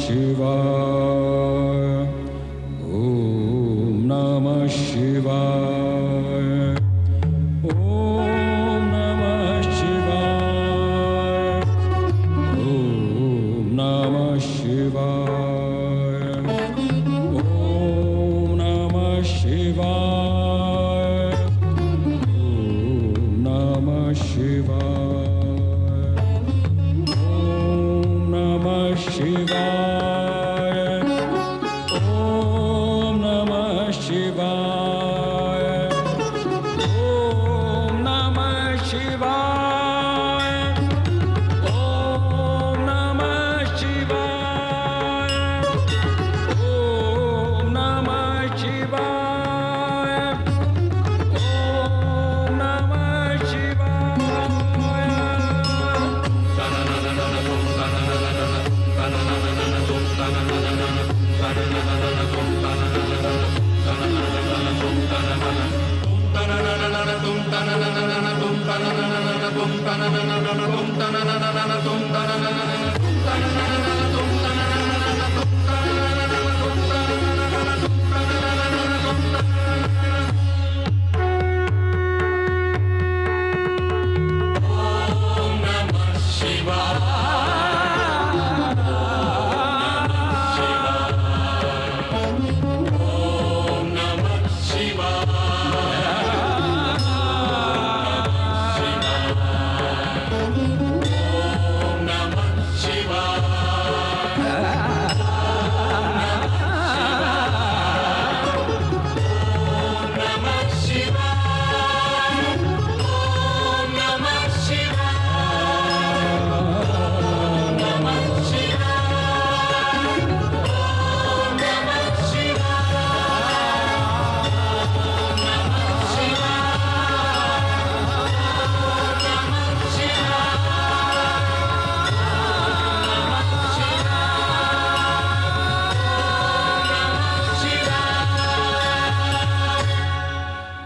शिवाय ॐ नमः शिवाय ॐ नमः शिवाय ॐ नमः शिवाय ॐ नमः शिवाय ॐ नमः शिवाय ॐ नमः शिवाय ॐ नमः शिवाय ॐ नमः शिवाय ॐ नमः शिवाय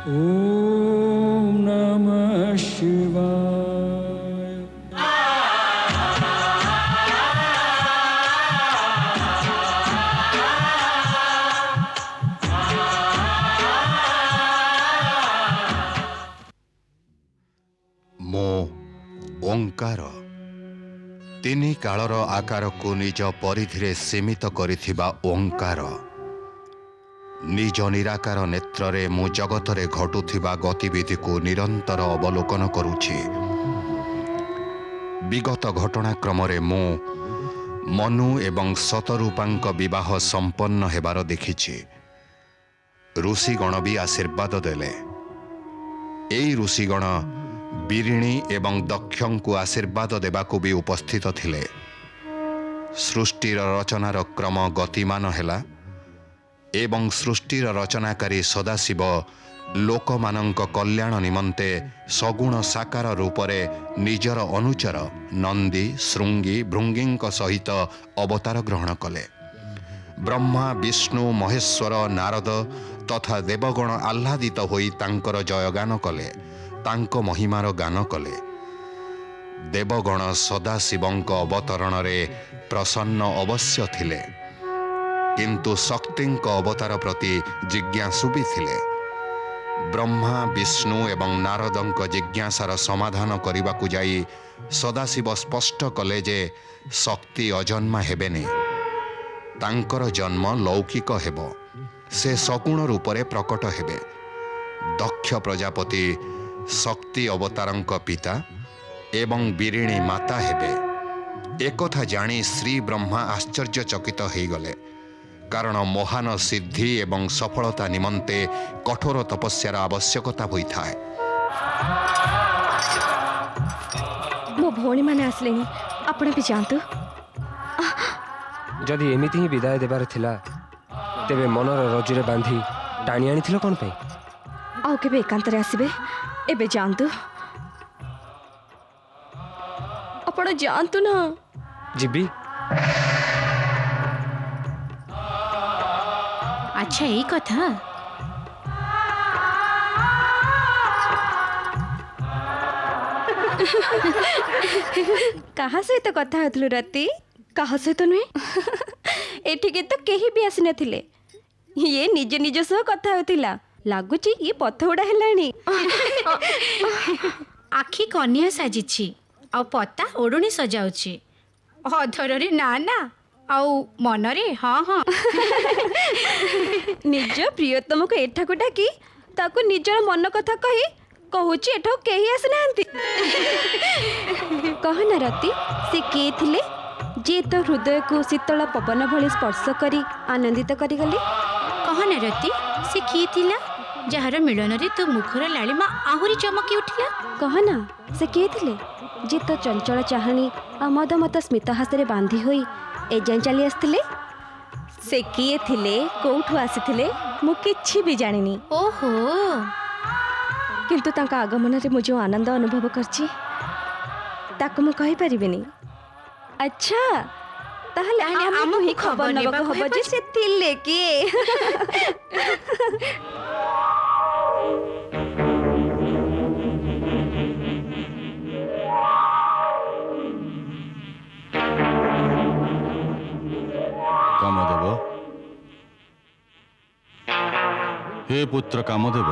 ॐ नमः शिवाय ॐ नमः ओंकार तीन कालर आकार को निज परिधि सीमित करिथिबा ओंकार निज निराकार नेत्र रे मु जगत रे घटुथिबा गतिविधि को निरंतर अवलोकन करुछि। विगत घटनाक्रम रे मु मनु एवं शतरूपांक विवाह संपन्न हेबार देखिछि। ऋषिगण भी आशीर्वाद देले। एई ऋषिगण बिरिणी एवं दक्षं को आशीर्वाद देबाकू भी उपस्थित थिले। सृष्टिर रचनार क्रम गतिमान हेला एवं सृष्टिर रचनाकारी सदाशिव लोकमानंक कल्याण निमंते सगुण साकार रूपरे निजर अनुचर नंदी श्रृंगी भृंगींक सहित अवतार ग्रहण कले। ब्रह्मा विष्णु महेश्वर नारद तथा देवगण आह्लादित होई तांकर जयगान कले, तांको महिमार गान कले। देवगण सदाशिवंक अवतरण रे प्रसन्न अवश्य थिले, किंतु शक्तिंक अवतार प्रति जिज्ञासु भी थिले। ब्रह्मा विष्णु एवं नारदंक जिज्ञासार समाधान करने जाई सदाशिव स्पष्ट कले जे शक्ति अजन्मा हेबेनी, तांकर जन्म लौकिक हेबो। से सगुण रूपरे प्रकट हेबे। दक्ष प्रजापति शक्ति अवतारंक पिता एवं बिरिणी माता हेबे। एकथा जानी श्री ब्रह्मा आश्चर्यचकित हो गले, कारण महान सिद्धि एवं सफलता निमंते कठोर तपस्यार आवश्यकता होता है। मो भौणी माने आसले, आपण भी जानतु। जदि एमिति ही विदाय देबार थिला तेबे मनर रजुरे बांधी टाणी आनी थिलो कोन पे? आउ केबे एकांतरे आसीबे, एबे जानतु। आपण जानतु ना। जिबी। अच्छा यही कथा। कहा सहित कथा हेतलु राती? कहा सहित नुहे? ନଥିଲେ। ଇଏ ନିଜ ନିଜ ସହ କଥା ହେଉଥିଲା। ଲାଗୁଛି ଇଏ ପଥଉଡ଼ା ହେଲାଣି। ଆଖି କନିଆ ସାଜିଛି ଆଉ ପତା ଓଢ଼ଣୀ ସଜାଉଛି। ଅଧରରେ ନା ନା ଆଉ ମନରେ ହଁ ହଁ। ନିଜ ପ୍ରିୟତମକୁ ଏଠାକୁ ଡାକି ତାକୁ ନିଜର ମନ କଥା କହି କହୁଛି ଏଠାକୁ କେହି ଆସିନାହାନ୍ତି। କହନା ରତି, ସେ କିଏ ଥିଲେ ଯିଏ ତୋ ହୃଦୟକୁ ଶୀତଳ ପବନ ଭଳି ସ୍ପର୍ଶ କରି ଆନନ୍ଦିତ କରିଗଲେ? କହନା ରତି, ସେ କିଏ ଥିଲା ଯାହାର ମିଳନରେ ତୋ ମୁଖର ଲାଳିମା ଆହୁରି ଚମକି ଉଠିଲା? କହନା, ସେ କିଏ ଥିଲେ ଯିଏ ତୋ ଚଞ୍ଚଳ ଚାହାଣୀ ଆଉ ମଦ ମତ ସ୍ମିତ ହାସରେ ବାନ୍ଧି ହୋଇ ଏଯାଏଁ ଚାଲି ଆସିଥିଲେ? ସେ କିଏ ଥିଲେ, କୋଉଠୁ ଆସିଥିଲେ, ମୁଁ କିଛି ବି ଜାଣିନି। ଓହୋ, କିନ୍ତୁ ତାଙ୍କ ଆଗମନରେ ମୁଁ ଯେଉଁ ଆନନ୍ଦ ଅନୁଭବ କରିଛି ତାକୁ ମୁଁ କହିପାରିବିନି। ଆଚ୍ଛା, ତାହେଲେ ଆମକୁ ହିଁ ଖବର ନେବାକୁ ହବ ଯେ ସେ ଥିଲେ କିଏ। କାମଦେବ, ହେ ପୁତ୍ର କାମଦେବ,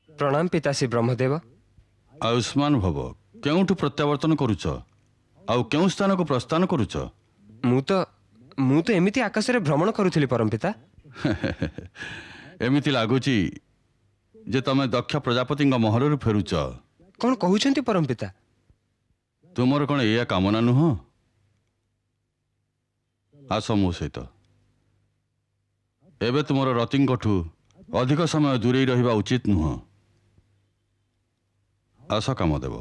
ପ୍ରଣାମ ପିତାଶ୍ରୀ ବ୍ରହ୍ମଦେବ। ଆୟୁଷ୍ମାନ ଭବ। କେଉଁଠୁ ପ୍ରତ୍ୟାବର୍ତ୍ତନ କରୁଛ ଆଉ କେଉଁ ସ୍ଥାନକୁ ପ୍ରସ୍ଥାନ କରୁଛ? ମୁଁ ତ ଏମିତି ଆକାଶରେ ଭ୍ରମଣ କରୁଥିଲି ପରମପିତା। ଏମିତି ଲାଗୁଛି ଯେ ତମେ ଦକ୍ଷ ପ୍ରଜାପତିଙ୍କ ମହଲରୁ ଫେରୁଛ। କ'ଣ କହୁଛନ୍ତି ପରମପିତା? ତୁମର କ'ଣ ଏଇଆ କାମନା ନୁହଁ? ଆସ ମୋ ସହିତ। ଏବେ ତୁମର ରତିଙ୍କଠୁ ଅଧିକ ସମୟ ଦୂରେଇ ରହିବା ଉଚିତ ନୁହଁ। ଆସ କାମଦେବ।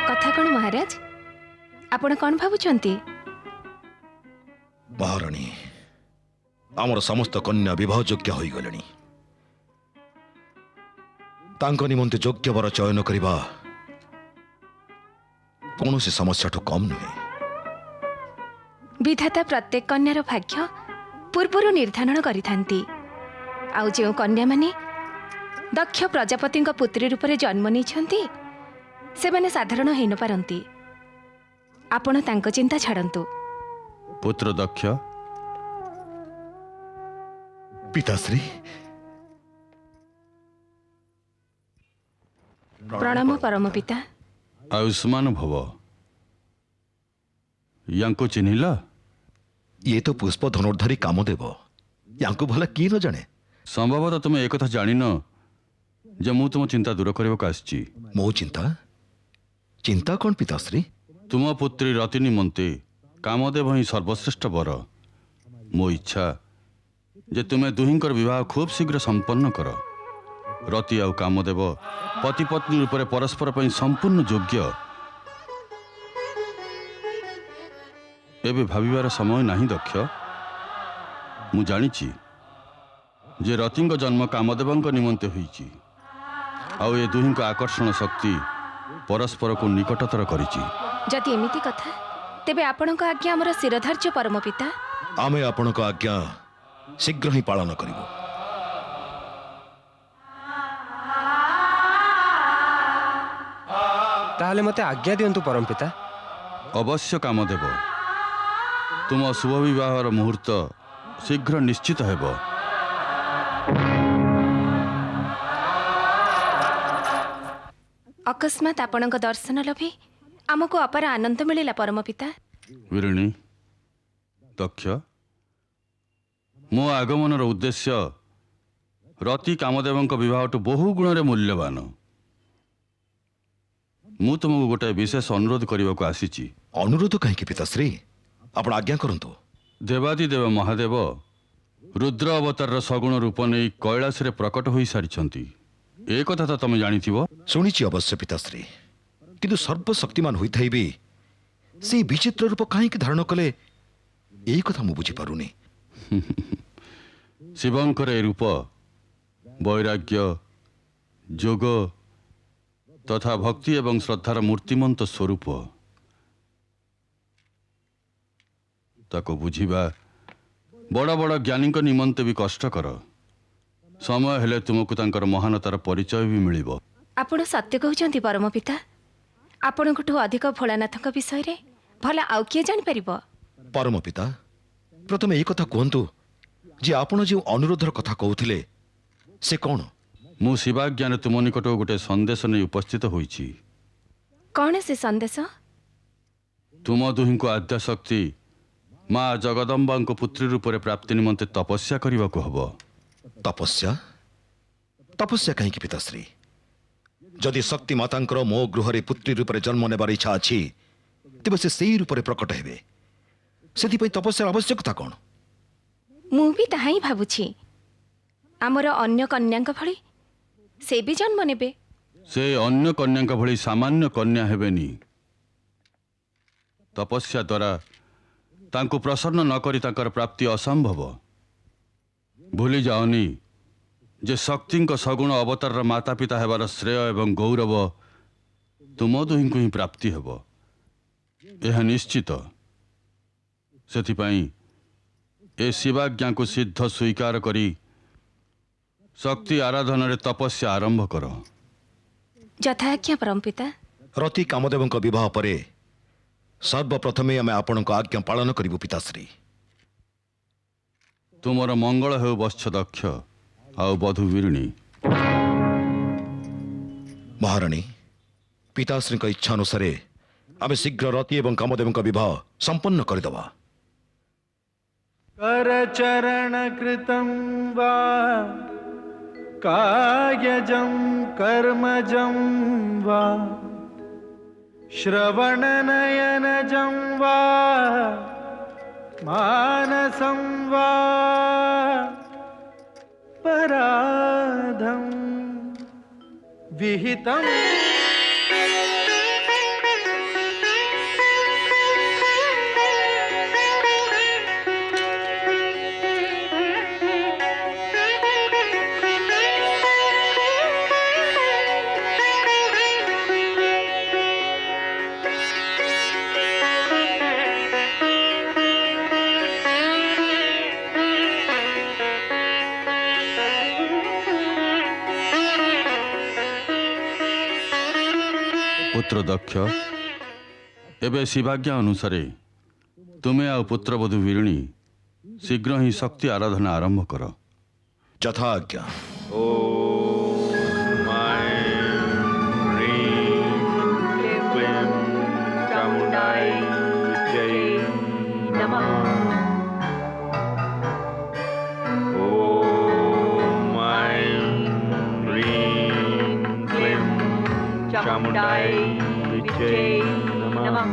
କଥା କ'ଣ ମହାରାଜ? ଆପଣ କ'ଣ ଭାବୁଛନ୍ତି? ମହାରାଣୀ, ଆମର ସମସ୍ତ କନ୍ୟା ବିବାହ ଯୋଗ୍ୟ ହୋଇଗଲେଣି। ତାଙ୍କ ନିମନ୍ତେ ଯୋଗ୍ୟ ବର ଚୟନ କରିବା କୌଣସି ସମସ୍ୟାଠୁ କମ୍ ନୁହେଁ। ବିଧାତା ପ୍ରତ୍ୟେକ କନ୍ୟାର ଭାଗ୍ୟ ପୂର୍ବରୁ ନିର୍ଦ୍ଧାରଣ କରିଥାନ୍ତି। ଆଉ ଯେଉଁ କନ୍ୟାମାନେ ଦକ୍ଷ ପ୍ରଜାପତିଙ୍କ ପୁତ୍ରୀ ରୂପରେ ଜନ୍ମ ନେଇଛନ୍ତି ସେମାନେ ସାଧାରଣ ହୋଇନପାରନ୍ତି। ଆପଣ ତାଙ୍କ ଚିନ୍ତା ଛାଡ଼ନ୍ତୁ। ପୁତ୍ର ଦକ୍ଷ, ପିତାଶ୍ରୀ, ପ୍ରଣାମ ପରମ ପିତା। ଆୟୁଷ୍ମାନ ଭବ। ୟାଙ୍କୁ ଚିହ୍ନିଲ? ଇଏ ତ ପୁଷ୍ପ ଧନୁର୍ଦ୍ଧାରୀ କାମଦେବ। ୟାଙ୍କୁ ଭଲ କିଏ ନ ଜାଣେ? ସମ୍ଭବତଃ ତୁମେ ଏକଥା ଜାଣିନ ଯେ ମୁଁ ତୁମ ଚିନ୍ତା ଦୂର କରିବାକୁ ଆସିଛି। ମୋ ଚିନ୍ତା? ଚିନ୍ତା କ'ଣ ପିତାଶ୍ରୀ? ତୁମ ପୁତ୍ରୀ ରତି ନିମନ୍ତେ କାମଦେବ ହିଁ ସର୍ବଶ୍ରେଷ୍ଠ ବର। ମୋ ଇଚ୍ଛା ଯେ ତୁମେ ଦୁହିଁଙ୍କର ବିବାହ ଖୁବ୍ ଶୀଘ୍ର ସମ୍ପନ୍ନ କର। ରତି ଆଉ କାମଦେବ ପତି ପତ୍ନୀ ରୂପରେ ପରସ୍ପର ପାଇଁ ସମ୍ପୂର୍ଣ୍ଣ ଯୋଗ୍ୟ। ଏବେ ଭାବିବାର ସମୟ ନାହିଁ ଦକ୍ଷ। ମୁଁ ଜାଣିଛି ଯେ ରତିଙ୍କ ଜନ୍ମ କାମଦେବଙ୍କ ନିମନ୍ତେ ହୋଇଛି ଆଉ ଏ ଦୁହିଁଙ୍କ ଆକର୍ଷଣ ଶକ୍ତି ପରସ୍ପରକୁ ନିକଟତର କରିଛି। ଯଦି ଏମିତି କଥା, ତେବେ ଆପଣଙ୍କ ଆଜ୍ଞା ଆମର ଶିରଧାର୍ଯ୍ୟ ପରମ ପିତା। ଆମେ ଆପଣଙ୍କ ଆଜ୍ଞା ଶୀଘ୍ର ହିଁ ପାଳନ କରିବୁ। ତାହେଲେ ମୋତେ ଆଜ୍ଞା ଦିଅନ୍ତୁ ପରମପିତା। ଅବଶ୍ୟ କାମଦେବ, ତୁମ ଶୁଭ ବିବାହର ମୁହୂର୍ତ୍ତ ଶୀଘ୍ର ନିଶ୍ଚିତ ହେବ। ଅକସ୍ମାତ୍ ଆପଣଙ୍କ ଦର୍ଶନ ଲୋଭି ଆମକୁ ଅପାର ଆନନ୍ଦ ମିଳିଲା ପରମ ପିତା। ବିରିଣୀ, ଦକ୍ଷ, ମୋ ଆଗମନର ଉଦ୍ଦେଶ୍ୟ ରତି କାମଦେବଙ୍କ ବିବାହଠୁ ବହୁ ଗୁଣରେ ମୂଲ୍ୟବାନ। ମୁଁ ତୁମକୁ ଗୋଟାଏ ବିଶେଷ ଅନୁରୋଧ କରିବାକୁ ଆସିଛି। ଅନୁରୋଧ କାହିଁକି ପିତାଶ୍ରୀ? ଆପଣ ଆଜ୍ଞା କରନ୍ତୁ। ଦେବାଦିଦେବ ମହାଦେବ ରୁଦ୍ର ଅବତାରର ସଗୁଣ ରୂପ ନେଇ କୈଳାସରେ ପ୍ରକଟ ହୋଇସାରିଛନ୍ତି। ଏ କଥା ତ ତମେ ଜାଣିଥିବ। ଶୁଣିଛି ଅବଶ୍ୟ ପିତାଶ୍ରୀ, କିନ୍ତୁ ସର୍ବଶକ୍ତିମାନ ହୋଇଥାଇ ବି ସେଇ ବିଚିତ୍ର ରୂପ କାହିଁକି ଧାରଣ କଲେ ଏଇ କଥା ମୁଁ ବୁଝିପାରୁନି। ଶିବଙ୍କର ଏ ରୂପ ବୈରାଗ୍ୟ, ଯୋଗ ତଥା ଭକ୍ତି ଏବଂ ଶ୍ରଦ୍ଧାର ମୂର୍ତ୍ତିମନ୍ତ ସ୍ୱରୂପ। ତାକୁ ବୁଝିବା ବଡ଼ ବଡ଼ ଜ୍ଞାନୀଙ୍କ ନିମନ୍ତେ ବି କଷ୍ଟକର। ସମୟ ହେଲେ ତୁମକୁ ତାଙ୍କର ମହାନତାର ପରିଚୟ ବି ମିଳିବ। ଆପଣ ସତ୍ୟ କହୁଛନ୍ତି ପରମ ପିତା। ଆପଣଙ୍କଠୁ ଅଧିକ ଭୋଳାନାଥଙ୍କ ବିଷୟରେ ଭଲ ଆଉ କିଏ ଜାଣିପାରିବ? ପରମ ପିତା, ପ୍ରଥମେ ଏଇ କଥା କୁହନ୍ତୁ ଯେ ଆପଣ ଯେଉଁ ଅନୁରୋଧର କଥା କହୁଥିଲେ ସେ କ'ଣ? ମୁଁ ଶିବାଜ୍ଞାନ ତୁମ ନିକଟକୁ ଗୋଟିଏ ସନ୍ଦେଶ ନେଇ ଉପସ୍ଥିତ ହୋଇଛି। କ'ଣ ସେ ସନ୍ଦେଶ? ତୁମ ଦୁହିଁଙ୍କୁ ଆଦ୍ୟାଶକ୍ତି ମା ଜଗଦମ୍ବାଙ୍କ ପୁତ୍ରୀ ରୂପରେ ପ୍ରାପ୍ତି ନିମନ୍ତେ ତପସ୍ୟା କରିବାକୁ ହେବ। ତପସ୍ୟା? ତପସ୍ୟା କାହିଁକି ପିତାଶ୍ରୀ? ଯଦି ଶକ୍ତି ମାତାଙ୍କର ମୋ ଗୃହରେ ପୁତ୍ରୀ ରୂପରେ ଜନ୍ମ ନେବାର ଇଚ୍ଛା ଅଛି ତେବେ ସେ ସେହି ରୂପରେ ପ୍ରକଟ ହେବେ। ସେଥିପାଇଁ ତପସ୍ୟାର ଆବଶ୍ୟକତା କ'ଣ? ମୁଁ ବି ତାହା ହିଁ ଭାବୁଛି। ଆମର ଅନ୍ୟ କନ୍ୟାଙ୍କ ଭଳି ସେ ବି ଜନ୍ମ ନେବେ। ସେ ଅନ୍ୟ କନ୍ୟାଙ୍କ ଭଳି ସାମାନ୍ୟ କନ୍ୟା ହେବେନି। ତପସ୍ୟା ଦ୍ୱାରା ତାଙ୍କୁ ପ୍ରସନ୍ନ ନ କରି ତାଙ୍କର ପ୍ରାପ୍ତି ଅସମ୍ଭବ। ଭୁଲି ଯାଅନି ଯେ ଶକ୍ତିଙ୍କ ସଗୁଣ ଅବତାରର ମାତା ପିତା ହେବାର ଶ୍ରେୟ ଏବଂ ଗୌରବ ତୁମ ଦୁହିଁଙ୍କୁ ହିଁ ପ୍ରାପ୍ତି ହେବ, ଏହା ନିଶ୍ଚିତ। ସେଥିପାଇଁ ଏ ଶିବାଜ୍ଞାକୁ ସିଦ୍ଧ ସ୍ୱୀକାର କରି ଶକ୍ତି ଆରାଧନାରେ ତପସ୍ୟା ଆରମ୍ଭ କର। ଯଥାଆଜ୍ଞା ପରମ ପିତା। ରତି କାମଦେବଙ୍କ ବିବାହ ପରେ ସର୍ବପ୍ରଥମେ ଆମେ ଆପଣଙ୍କ ଆଜ୍ଞା ପାଳନ କରିବୁ ପିତାଶ୍ରୀ। ତୁମର ମଙ୍ଗଳ ହେଉ ବତ୍ସ ଦକ୍ଷ ଆଉ ବଧୂ ବିରିଣୀ। ମହାରାଣୀ, ପିତାଶ୍ରୀଙ୍କ ଇଚ୍ଛା ଅନୁସାରେ ଆମେ ଶୀଘ୍ର ରତି ଏବଂ କାମଦେବଙ୍କ ବିବାହ ସମ୍ପନ୍ନ କରିଦେବା। करचरणकृतं वा कायजं कर्मजं वा श्रवणनयनजं वा मानसं वा पराधं विहितं ପୁତ୍ର ଦକ୍ଷ, ଏବେ ଶିବାଜ୍ଞା ଅନୁସାରେ ତୁମେ ଆଉ ପୁତ୍ରବଧୂ ବିରିଣୀ ଶୀଘ୍ର ହିଁ ଶକ୍ତି ଆରାଧନା ଆରମ୍ଭ କର। ଯଥା ଆଜ୍ଞା। चामुंडाई विजय नमः।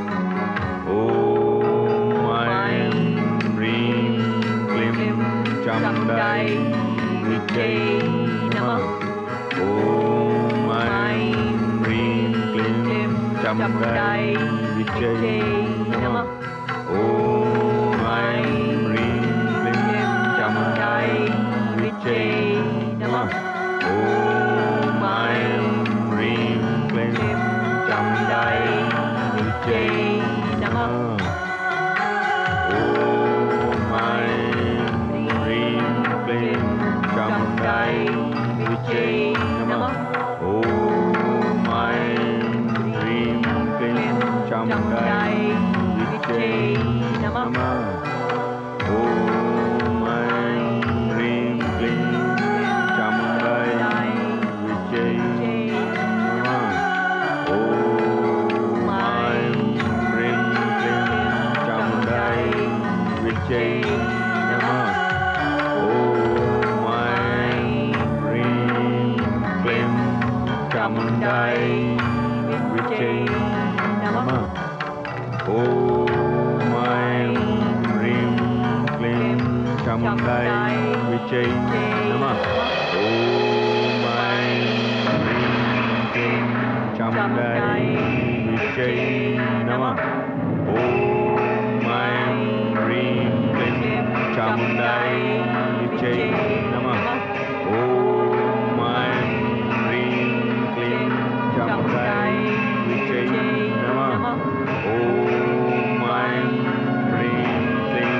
ओम ऐं ह्रीं क्लीं चामुंडाई विजय नमः। ओम ऐं ह्रीं क्लीं चामुंडाई विजय नमः। ओम ऐं ह्रीं क्लीं चामुंडाई विजय नमः। ओम ऐं ह्रीं चामुंडाई विजय नमः। ओम ऐं ह्रीं क्लीं चामुंडाई विजय नमः। ओम ऐं ह्रीं क्लीं चामुंडाई विजय नमः। ओम ऐं ह्रीं क्लीं चामुंडाई विजय नमः। ओम ऐं ह्रीं क्लीं चामुंडाई विजय नमः। ओम ऐं ह्रीं क्लीं चामुंडाई विजय नमः। ओम ऐं ह्रीं क्लीं चामुंडाई विजय नमः। ओम ऐं ह्रीं क्लीं चामुंडाई विजय नमः। ओम ऐं ह्रीं क्लीं चामुंडाई विजय नमः। ओम ऐं ह्रीं क्लीं चामुंडाई विजय नमः। ओम ऐं ह्रीं क्लीं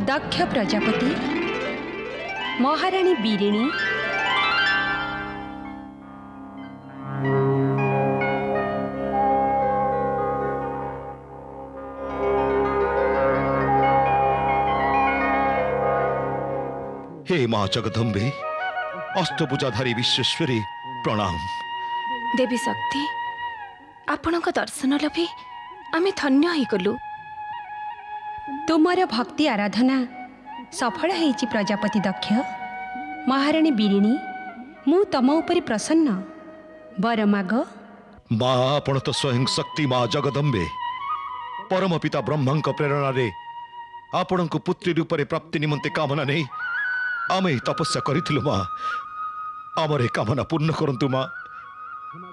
दक्ष प्रजापति महाराणी बीरिणी हे माँ जगदम्बे अष्टभुजाधारी विश्वेश्वरी प्रणाम। देवी शक्ति आपणक दर्शन लभी आमे धन्य होइगलु। तुमर भक्ति आराधना सफल होइछि प्रजापति दक्ष। महाराणी बीरिणी मु तम उपरि प्रसन्न वर माग। माँ आपण तो स्वयं शक्ति माँ जगदम्बे परम पिता ब्रह्मा प्रेरणा रे आपण को पुत्री रूप में प्राप्ति निमंते कामना नहीं आमे तपस्या करिथिलु माँ। आमरे कामना पूर्ण करंतु माँ,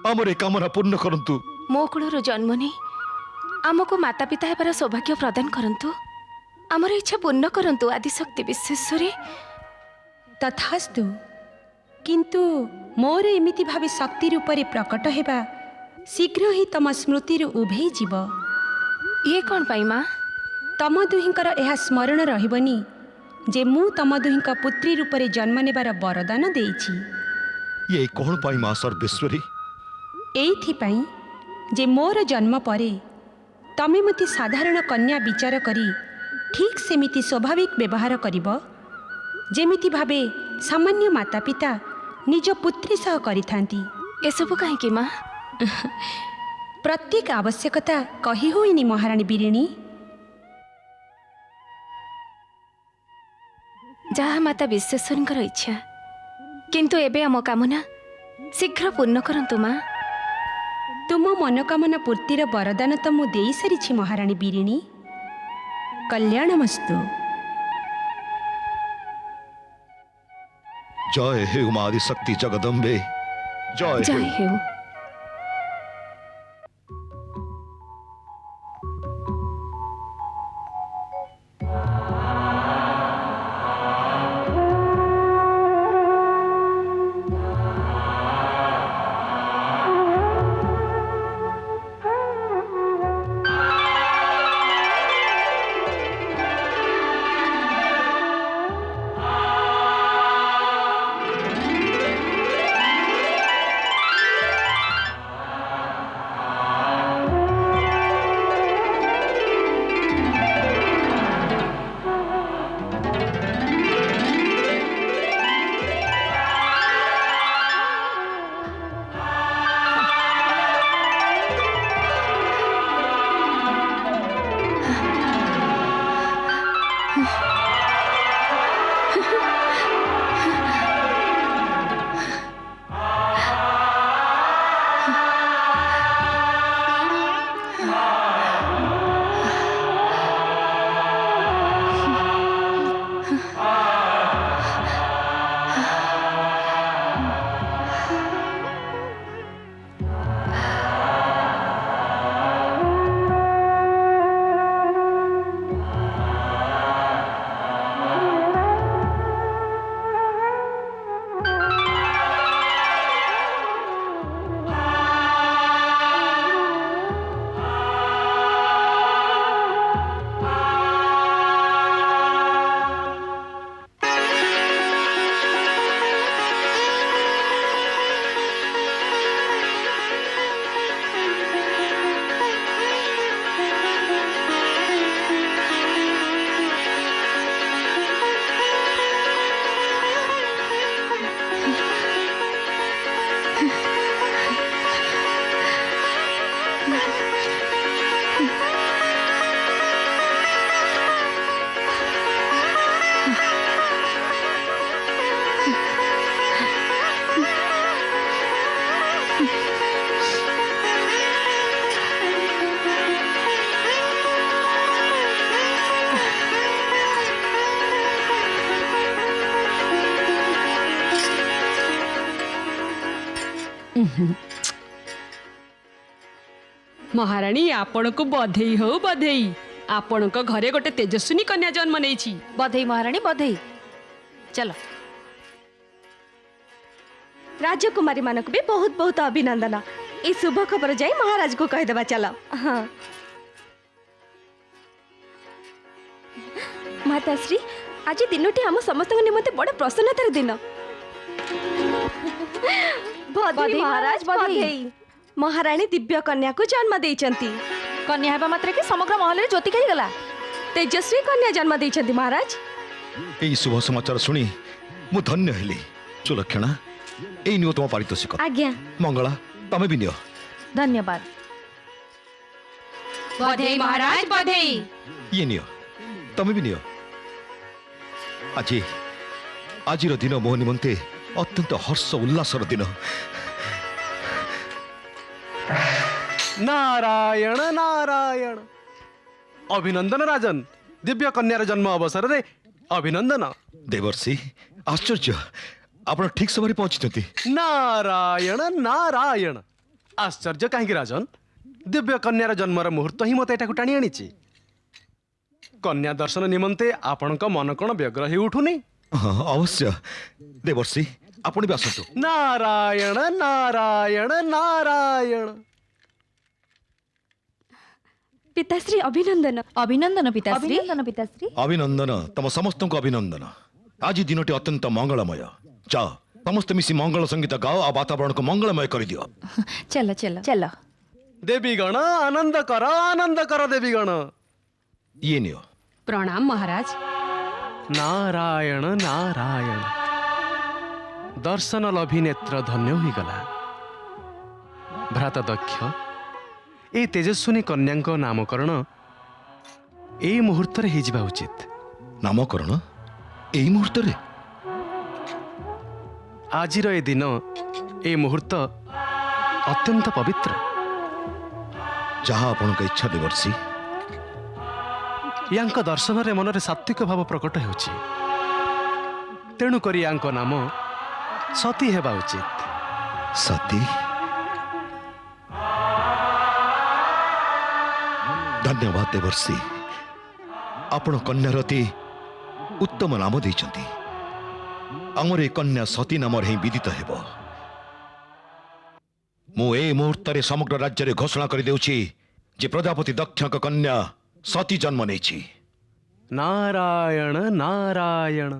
आमरे कामना पूर्ण करंतु। मो कुलर जन्म नहीं आमको माता पिता हेबार सौभाग्य प्रदान करंतु। आमर इच्छा पूर्ण करंतु आदिशक्ति विश्वेश्वरी। तथास्तु किंतु मोर एमिति भावे शक्ति रूप में प्रकट हेबा शीघ्र ही तम स्मृति उभे जीव। ये कौन पाई माँ? तम दुहिंकर यह स्मरण रहिबनी जे मु तम दुहिंक पुत्री रूप में जन्म नेबार वरदान देइछि। ये कौन पाई माँ सर्वेश्वरी? एइथिपाई जे मोर जन्म परे तमे मते साधारण कन्या विचार करी ठीक सेमिति स्वाभाविक व्यवहार करिब जेमिति भावे सामान्य माता पिता निज पुत्री सह करिथांती। एसबु कहीं माँ? प्रत्येक आवश्यकता कही होइनी महाराणी बीरिणी। जहाँ माता विश्वेश्वरी इच्छा किंतु एबे आम कामना शीघ्र पूर्ण करंतु माँ। तुम मनोकामना पूर्तिर वरदान तो मु देई सारिछि महाराणी बीरिणी। कल्याणमस्तु। जय हे उमा आदिशक्ति जगदम्बे जय जय हे। हेउ। महाराणी आपण को बधई हो बधई। आपण को घरे गोटे तेजस्विनी कन्या जन्म नहीं। बधई महाराणी बधई। चलो राजकुमारी मानक भी बहुत बहुत अभिनंदन। ये शुभ खबर जाई महाराज को कह देबा। चलो हाँ माताश्री आज दिनटी आम समस्त निमंते बड़ प्रसन्नतार दिन बधाई महाराज बधाई महारानी दिव्य कन्या को जन्म देइचंती कन्या हेबा मात्र के समग्र महल रे ज्योति करी गला तेजस्वी कन्या जन्म देइचंती महाराज এই শুভ সমাচার শুনি মু ধন্য হেলি সুলক্ষণা এই নিও তোমার পারিতোষিক आज्ञा মঙ্গলা তুমি বি নিও धन्यवाद बधाई महाराज बधाई ইয়ে নিও তুমি বি নিও আজি আজির দিন মো নিমন্তে অত্যন্ত হর্ষ উল্লাসর দিন नारायण नारायण अभिनंदन राजन दिव्य कन्यार जन्म अवसर रे अभिनंदन देवर्षि आश्चर्य आप ठीक समय पहुंची नारायण नारायण आश्चर्य कहीं राजन दिव्य कन्यार जन्मर मुहूर्त ही मत एटा टाणी आनी कन्या दर्शन निमंते आपण मन कौन व्यग्र हो उठुनी अवश्य देवर्षि आपण भी आसतु नारायण नारायण नारायण पिताश्री अभिनंदन अभिनंदन पिताश्री अभिनंदन तम समस्त को अभिनंदन आज दिनटी अत्यंत मंगलमय जाओ समस्त मिसी मंगल संगीत गाओ आ वातावरण को मंगलमय कर दियो चलो चलो चलो देवीगण आनंद कर देवीगण ये नियो प्रणाम महाराज नारायण नारायण दर्शन लभी नेत्र धन्य हो गला भ्राता दक्ष ए तेजस्विनी कन्या नामकरण ए मुहूर्त रे हिजिबा उचित नामकरण एई मुहूर्त रे आजिर ए दिन ए मुहूर्त अत्यंत पवित्र जहाँ आपण इच्छा देवर्षि यांक दर्शन रे मन रे सात्विक भाव प्रकट होछि तेणु करी यांक नाम सती हेबा उचित सती धन्यवाद देवर्षि आपण कन्यारती उत्तम नाम देइचंती आमर ए कन्या सती नाम ही विदित हेबो मु ए मुहूर्त रे समग्र राज्य रे घोषणा कर देउछि जे प्रजापति दक्ष कन्या सती जन्म नेछि नारायण नारायण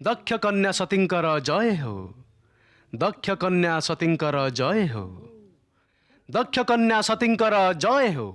दक्ष कन्या सतींकर जय हो दक्ष कन्या सतींकर जय हो दक्ष कन्या सतींकर जय हो।